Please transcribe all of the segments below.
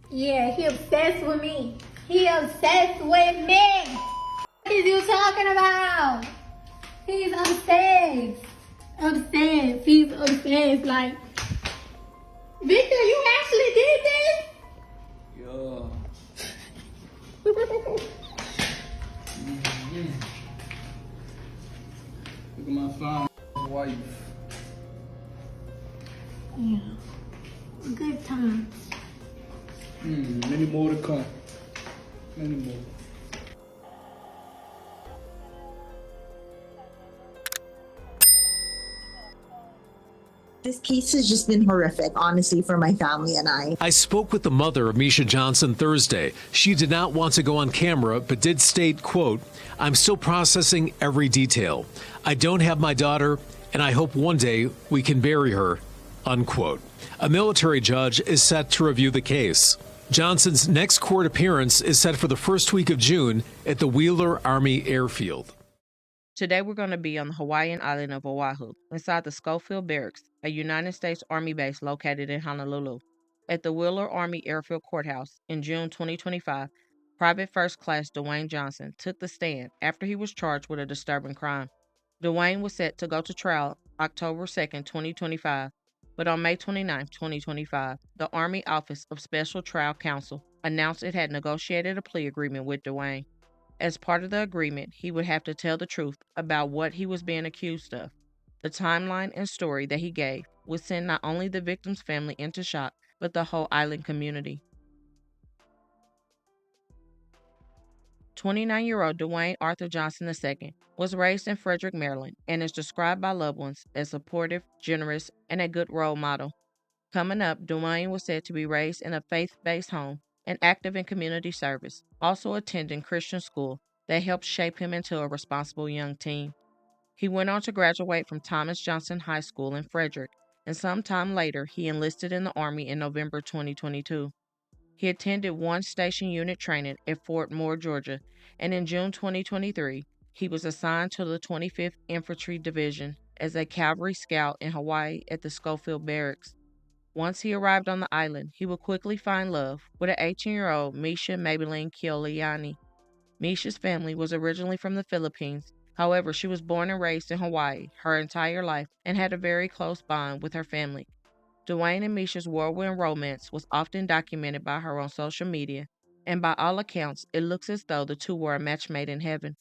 Yeah, he obsessed with me. He obsessed with me. What is you talking about? He's obsessed. Obsessed. He's obsessed. Like, Victor, you actually did this? Yeah. Look at my fine wife. Yeah. Good times. Many more to come. Many more. This case has just been horrific, honestly, for my family and I. I spoke with the mother of Mischa Johnson Thursday. She did not want to go on camera, but did state, quote, "I'm still processing every detail. I don't have my daughter, and I hope one day we can bury her," unquote. A military judge is set to review the case. Johnson's next court appearance is set for the first week of June at the Wheeler Army Airfield. Today we're going to be on the Hawaiian island of Oahu, inside the Schofield Barracks, a United States Army base located in Honolulu. At the Wheeler Army Airfield Courthouse in June 2025, Private First Class Dewayne Johnson took the stand after he was charged with a disturbing crime. Dewayne was set to go to trial October 2, 2025, but on May 29, 2025, the Army Office of Special Trial Counsel announced it had negotiated a plea agreement with Dewayne. As part of the agreement, he would have to tell the truth about what he was being accused of. The timeline and story that he gave would send not only the victim's family into shock, but the whole island community. 29-year-old Dewayne Arthur Johnson II was raised in Frederick, Maryland, and is described by loved ones as supportive, generous, and a good role model. Coming up, Dewayne was said to be raised in a faith-based home and active in community service, also attending Christian school that helped shape him into a responsible young teen. He went on to graduate from Thomas Johnson High School in Frederick, and sometime later he enlisted in the Army in November 2022. He attended one station unit training at Fort Moore, Georgia, and in June 2023, he was assigned to the 25th Infantry Division as a cavalry scout in Hawaii at the Schofield Barracks. Once he arrived on the island, he would quickly find love with an 18-year-old Mischa Maybelline Keoliani. Mischa's family was originally from the Philippines. However, she was born and raised in Hawaii her entire life and had a very close bond with her family. Dewayne and Mischa's whirlwind romance was often documented by her on social media, and by all accounts, it looks as though the two were a match made in heaven.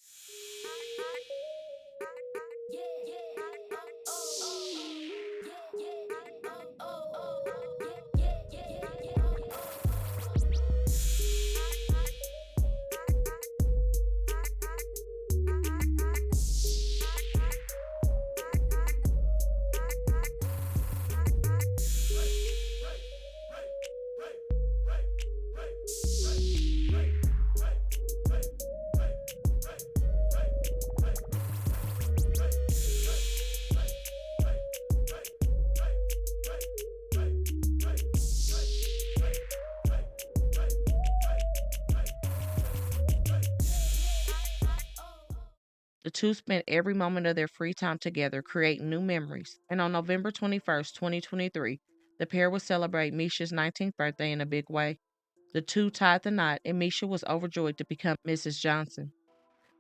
The two spent every moment of their free time together creating new memories, and on November 21st, 2023, the pair would celebrate Mischa's 19th birthday in a big way. The two tied the knot, and Mischa was overjoyed to become Mrs. Johnson.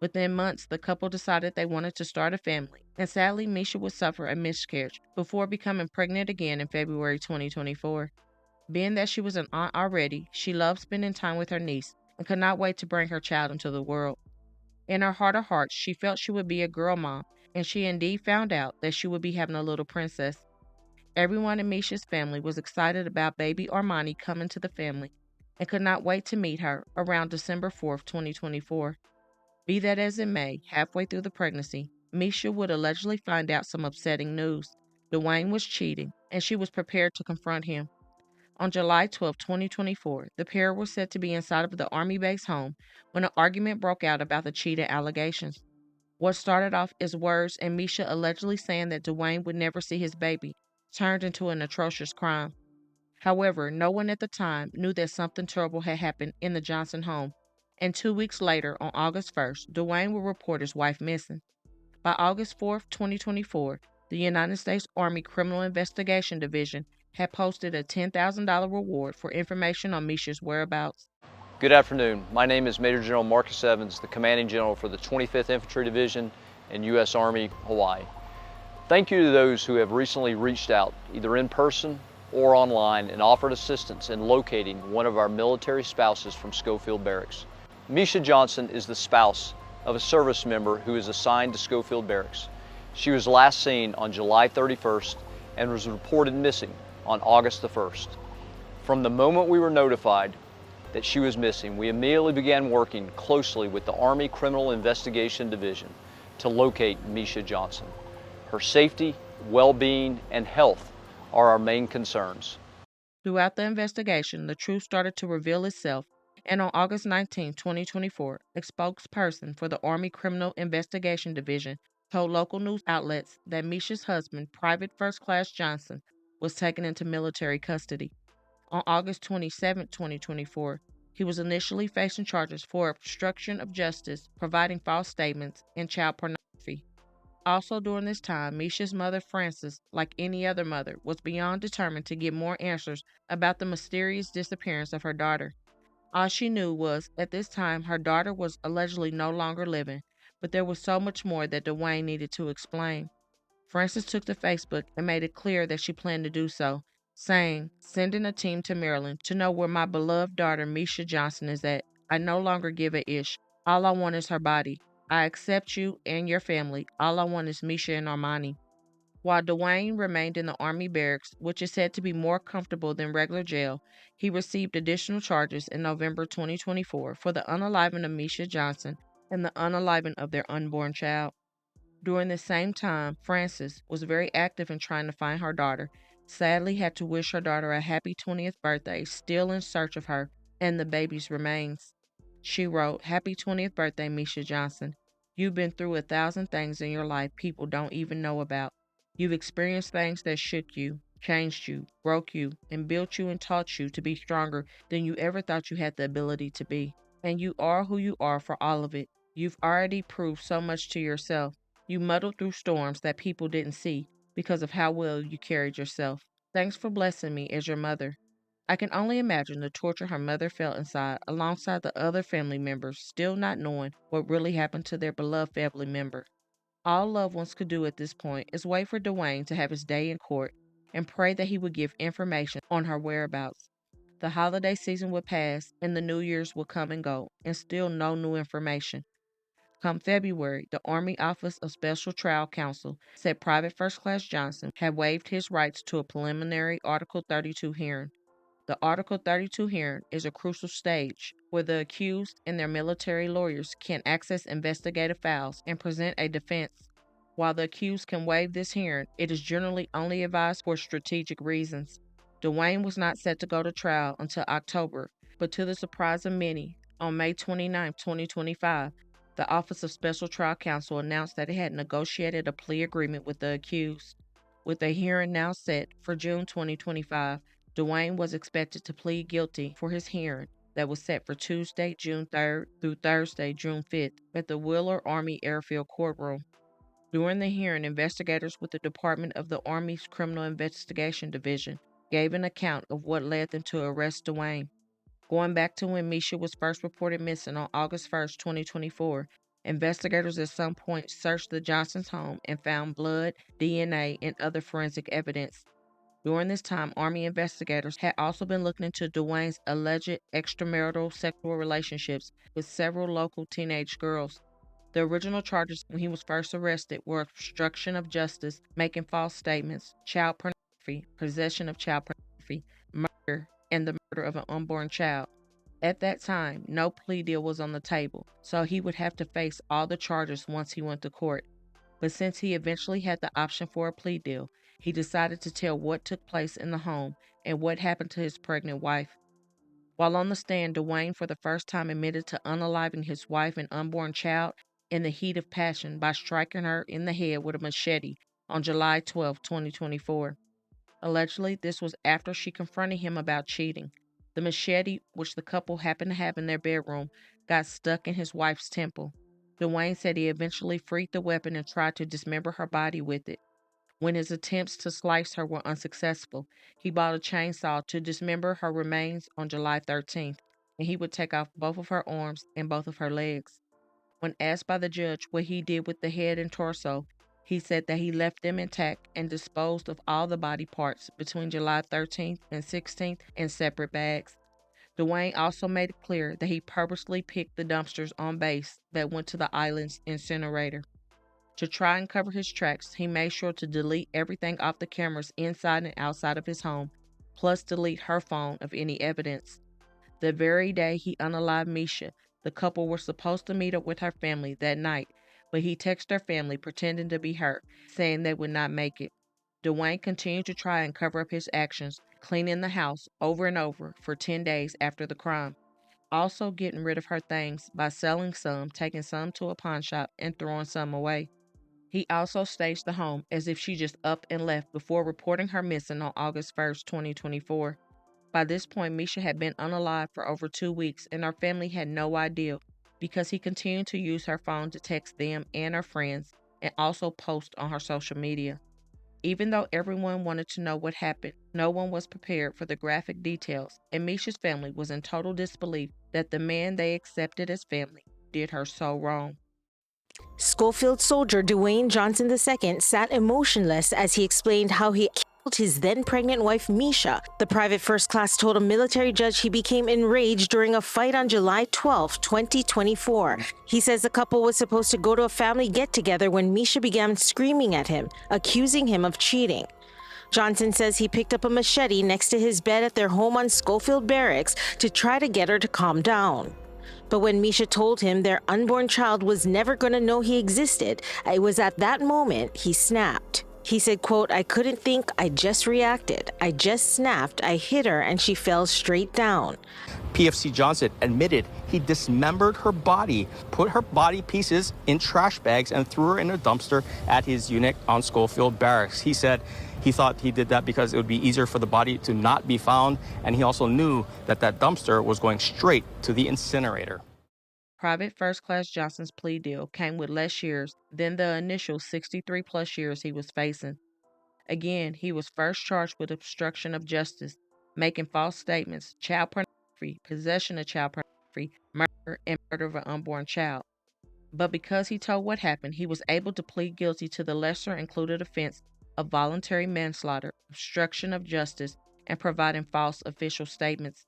Within months, the couple decided they wanted to start a family, and sadly, Mischa would suffer a miscarriage before becoming pregnant again in February 2024. Being that she was an aunt already, she loved spending time with her niece and could not wait to bring her child into the world. In her heart of hearts, she felt she would be a girl mom, and she indeed found out that she would be having a little princess. Everyone in Mischa's family was excited about baby Armani coming to the family and could not wait to meet her around December 4th, 2024. Be that as it may, halfway through the pregnancy, Mischa would allegedly find out some upsetting news. Dewayne was cheating, and she was prepared to confront him. On July 12, 2024, the pair were said to be inside of the Army base home when an argument broke out about the cheating allegations. What started off as words and Mischa allegedly saying that Dewayne would never see his baby turned into an atrocious crime. However, no one at the time knew that something terrible had happened in the Johnson home, and 2 weeks later, on August 1st, Dewayne would report his wife missing. By August 4th, 2024, the United States Army Criminal Investigation Division had posted a $10,000 reward for information on Mischa's whereabouts. Good afternoon. My name is Major General Marcus Evans, the Commanding General for the 25th Infantry Division in U.S. Army, Hawaii. Thank you to those who have recently reached out, either in person or online, and offered assistance in locating one of our military spouses from Schofield Barracks. Mischa Johnson is the spouse of a service member who is assigned to Schofield Barracks. She was last seen on July 31st and was reported missing on August the 1st. From the moment we were notified that she was missing, we immediately began working closely with the Army Criminal Investigation Division to locate Mischa Johnson. Her safety, well-being, and health are our main concerns. Throughout the investigation, the truth started to reveal itself, and on August 19, 2024, a spokesperson for the Army Criminal Investigation Division told local news outlets that Mischa's husband, Private First Class Johnson, was taken into military custody. On August 27, 2024, he was initially facing charges for obstruction of justice, providing false statements, and child pornography. Also during this time, Mischa's mother, Frances, like any other mother, was beyond determined to get more answers about the mysterious disappearance of her daughter. All she knew was, at this time, her daughter was allegedly no longer living, but there was so much more that Dewayne needed to explain. Frances took to Facebook and made it clear that she planned to do so, saying, "Sending a team to Maryland to know where my beloved daughter Mischa Johnson is at. I no longer give a ish. All I want is her body. I accept you and your family. All I want is Mischa and Armani." While Dewayne remained in the Army barracks, which is said to be more comfortable than regular jail, he received additional charges in November 2024 for the unaliving of Mischa Johnson and the unaliving of their unborn child. During the same time, Frances was very active in trying to find her daughter. Sadly, had to wish her daughter a happy 20th birthday, still in search of her and the baby's remains. She wrote, "Happy 20th birthday, Mischa Johnson. You've been through 1,000 things in your life people don't even know about. You've experienced things that shook you, changed you, broke you, and built you and taught you to be stronger than you ever thought you had the ability to be. And you are who you are for all of it. You've already proved so much to yourself. You muddled through storms that people didn't see because of how well you carried yourself. Thanks for blessing me as your mother." I can only imagine the torture her mother felt inside, alongside the other family members, still not knowing what really happened to their beloved family member. All loved ones could do at this point is wait for Dewayne to have his day in court and pray that he would give information on her whereabouts. The holiday season would pass and the New Year's would come and go, and still no new information. Come February, the Army Office of Special Trial Counsel said Private First Class Johnson had waived his rights to a preliminary Article 32 hearing. The Article 32 hearing is a crucial stage where the accused and their military lawyers can access investigative files and present a defense. While the accused can waive this hearing, it is generally only advised for strategic reasons. Dewayne was not set to go to trial until October, but to the surprise of many, on May 29, 2025, the Office of Special Trial Counsel announced that it had negotiated a plea agreement with the accused. With a hearing now set for June 2025, Dewayne was expected to plead guilty for his hearing that was set for Tuesday, June 3rd through Thursday, June 5th at the Wheeler Army Airfield Courtroom. During the hearing, investigators with the Department of the Army's Criminal Investigation Division gave an account of what led them to arrest Dewayne. Going back to when Mischa was first reported missing on August 1st, 2024, investigators at some point searched the Johnsons' home and found blood, DNA, and other forensic evidence. During this time, Army investigators had also been looking into Dewayne's alleged extramarital sexual relationships with several local teenage girls. The original charges when he was first arrested were obstruction of justice, making false statements, child pornography, possession of child pornography, murder, and the murder of an unborn child. At that time, no plea deal was on the table, so he would have to face all the charges once he went to court. But since he eventually had the option for a plea deal, he decided to tell what took place in the home and what happened to his pregnant wife. While on the stand, Dewayne for the first time admitted to unaliving his wife and unborn child in the heat of passion by striking her in the head with a machete on July 12, 2024. Allegedly, this was after she confronted him about cheating. The machete, which the couple happened to have in their bedroom, got stuck in his wife's temple. Dewayne said he eventually freed the weapon and tried to dismember her body with it. When his attempts to slice her were unsuccessful, he bought a chainsaw to dismember her remains on July 13th, and he would take off both of her arms and both of her legs. When asked by the judge what he did with the head and torso, he said that he left them intact and disposed of all the body parts between July 13th and 16th in separate bags. Dewayne also made it clear that he purposely picked the dumpsters on base that went to the island's incinerator. To try and cover his tracks, he made sure to delete everything off the cameras inside and outside of his home, plus delete her phone of any evidence. The very day he unalived Mischa, the couple were supposed to meet up with her family that night, but he texted her family pretending to be her, saying they would not make it. Dewayne continued to try and cover up his actions, cleaning the house over and over for 10 days after the crime, also getting rid of her things by selling some, taking some to a pawn shop, and throwing some away. He also staged the home as if she just up and left before reporting her missing on August 1st, 2024. By this point, Mischa had been unalive for over 2 weeks, and her family had no idea because he continued to use her phone to text them and her friends and also post on her social media. Even though everyone wanted to know what happened, no one was prepared for the graphic details, and Mischa's family was in total disbelief that the man they accepted as family did her so wrong. Schofield soldier Dewayne Johnson II sat emotionless as he explained how he killed his then-pregnant wife Mischa. The private first class told a military judge he became enraged during a fight on July 12, 2024. He says the couple was supposed to go to a family get-together when Mischa began screaming at him, accusing him of cheating. Johnson says he picked up a machete next to his bed at their home on Schofield Barracks to try to get her to calm down. But when Mischa told him their unborn child was never going to know he existed, it was at that moment he snapped. He said, quote, "I couldn't think, I just reacted. I just snapped, I hit her, and she fell straight down." PFC Johnson admitted he dismembered her body, put her body pieces in trash bags, and threw her in a dumpster at his unit on Schofield Barracks. He said he thought he did that because it would be easier for the body to not be found, and he also knew that that dumpster was going straight to the incinerator. Private First Class Johnson's plea deal came with less years than the initial 63-plus years he was facing. Again, he was first charged with obstruction of justice, making false statements, child pornography, possession of child pornography, murder, and murder of an unborn child. But because he told what happened, he was able to plead guilty to the lesser included offense of voluntary manslaughter, obstruction of justice, and providing false official statements.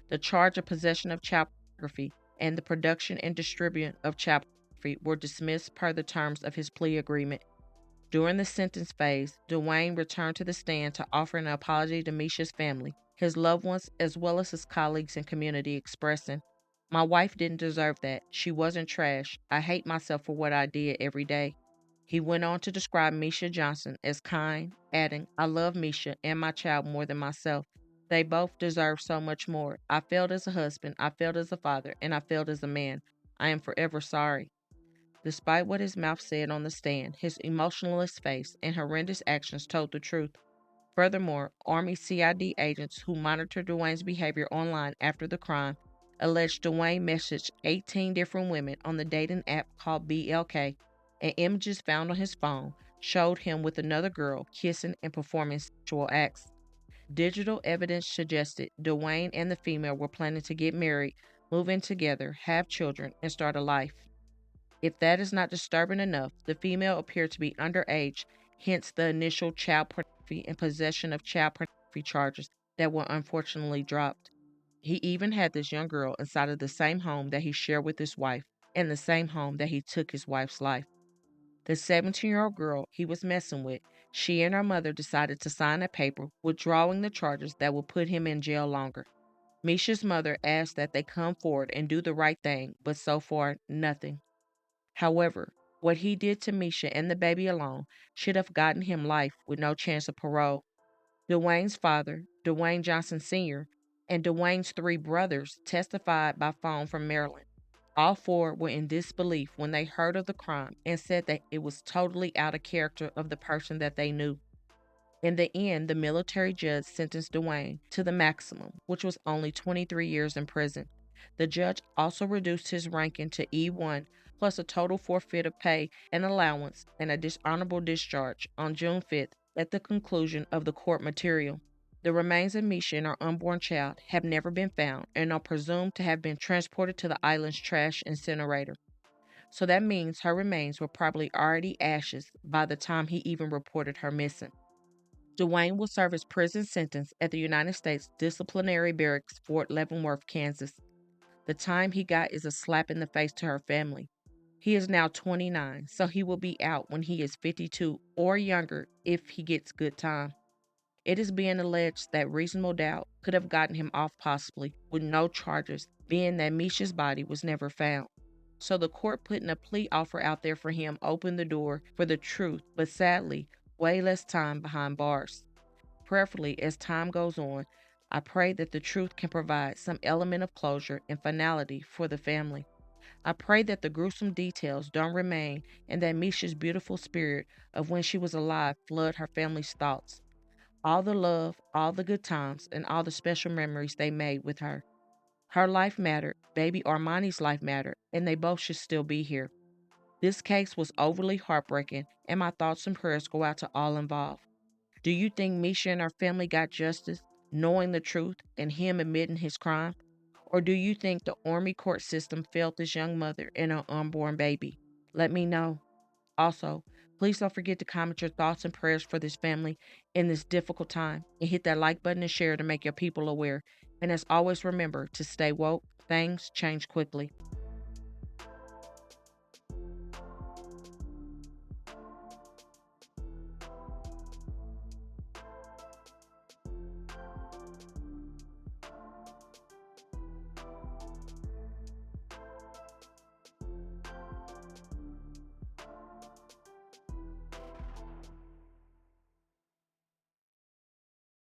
The charge of possession of child pornography and the production and distribution of child pornography were dismissed per the terms of his plea agreement. During the sentence phase, Dewayne returned to the stand to offer an apology to Mischa's family, his loved ones, as well as his colleagues and community, expressing, "My wife didn't deserve that. She wasn't trash. I hate myself for what I did every day." He went on to describe Mischa Johnson as kind, adding, "I love Mischa and my child more than myself. They both deserve so much more. I failed as a husband, I failed as a father, and I failed as a man. I am forever sorry." Despite what his mouth said on the stand, his emotionless face and horrendous actions told the truth. Furthermore, Army CID agents who monitored Dewayne's behavior online after the crime alleged Dewayne messaged 18 different women on the dating app called BLK, and images found on his phone showed him with another girl kissing and performing sexual acts. Digital evidence suggested Dewayne and the female were planning to get married, move in together, have children, and start a life. If that is not disturbing enough, the female appeared to be underage, hence the initial child pornography and possession of child pornography charges that were unfortunately dropped. He even had this young girl inside of the same home that he shared with his wife and the same home that he took his wife's life. The 17-year-old girl he was messing with, she and her mother decided to sign a paper withdrawing the charges that would put him in jail longer. Mischa's mother asked that they come forward and do the right thing, but so far, nothing. However, what he did to Mischa and the baby alone should have gotten him life with no chance of parole. Dewayne's father, Dewayne Johnson Sr., and Dewayne's 3 brothers testified by phone from Maryland. All 4 were in disbelief when they heard of the crime and said that it was totally out of character of the person that they knew. In the end, the military judge sentenced Dewayne to the maximum, which was only 23 years in prison. The judge also reduced his ranking to E1 plus a total forfeit of pay and allowance and a dishonorable discharge on June 5th at the conclusion of the court material. The remains of Mischa and her unborn child have never been found and are presumed to have been transported to the island's trash incinerator. So that means her remains were probably already ashes by the time he even reported her missing. Dewayne will serve his prison sentence at the United States Disciplinary Barracks, Fort Leavenworth, Kansas. The time he got is a slap in the face to her family. He is now 29, so he will be out when he is 52 or younger if he gets good time. It is being alleged that reasonable doubt could have gotten him off possibly with no charges, being that Mischa's body was never found. So the court putting a plea offer out there for him opened the door for the truth, but sadly, way less time behind bars. Prayerfully, as time goes on, I pray that the truth can provide some element of closure and finality for the family. I pray that the gruesome details don't remain and that Mischa's beautiful spirit of when she was alive flood her family's thoughts. All the love, all the good times, and all the special memories they made with her. Her life mattered, baby Armani's life mattered, and they both should still be here. This case was overly heartbreaking, and my thoughts and prayers go out to all involved. Do you think Mischa and her family got justice, knowing the truth, and him admitting his crime? Or do you think the Army court system failed this young mother and her unborn baby? Let me know. Also, please don't forget to comment your thoughts and prayers for this family in this difficult time and hit that like button and share to make your people aware. And as always, remember to stay woke. Things change quickly.